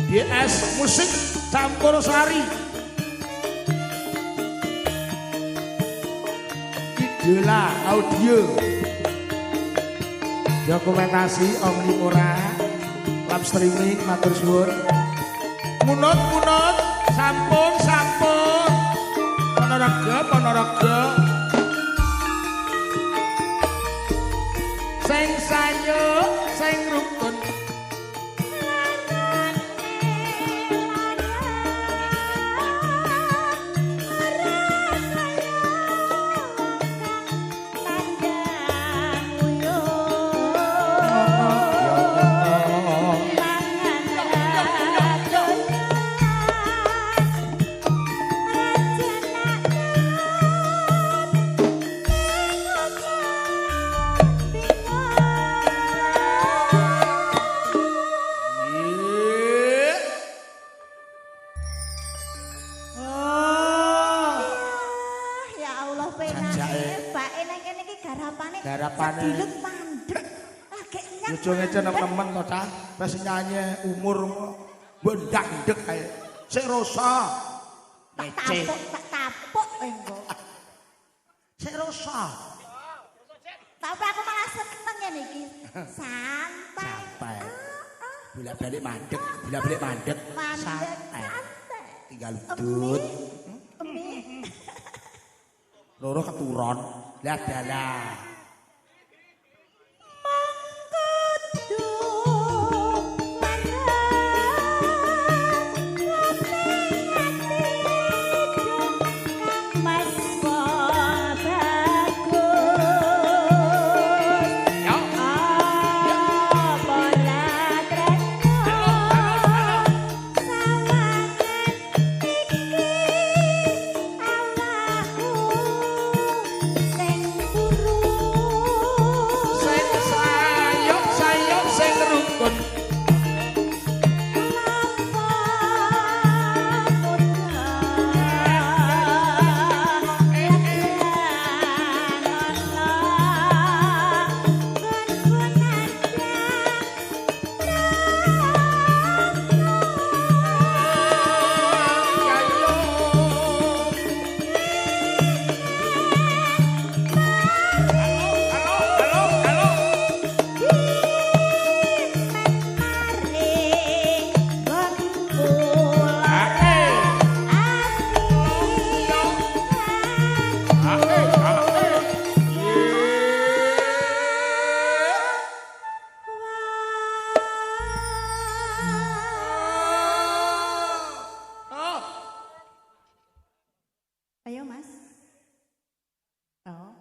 DS musik campur sari Idola audio dokumentasi omnivora live streaming matur suwun munut sampun Ponorogo sing sayo sing rukun Ujungnya temen-temen to ta, wis nyanyi umur mbok ndandek ae. Sik rosa. Tak tapuk engko. Sik rosa. Tapi aku malah seneng ngene iki. Santai. Bolak-balik mandek, santai. Tinggal udut. Loro keturon. Lah dalah. Ayo Mas. Oh.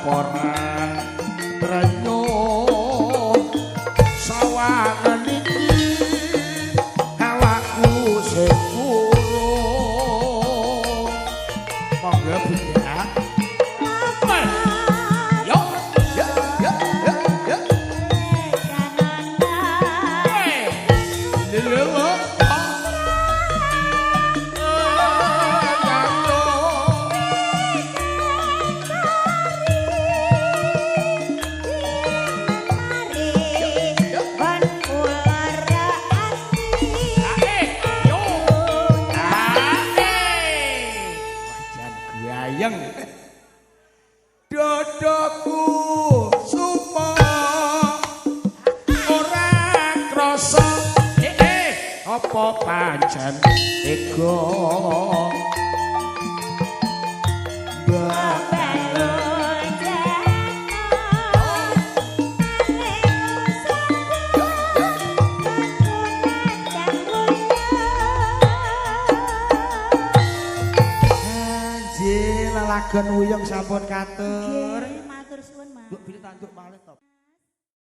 ora renyo dodoku supo ora krasa apa pancen ego Lelagon wuyung sampun katur. Nggih, matur suwun, Mas. Mbok bilih tanduk malih to.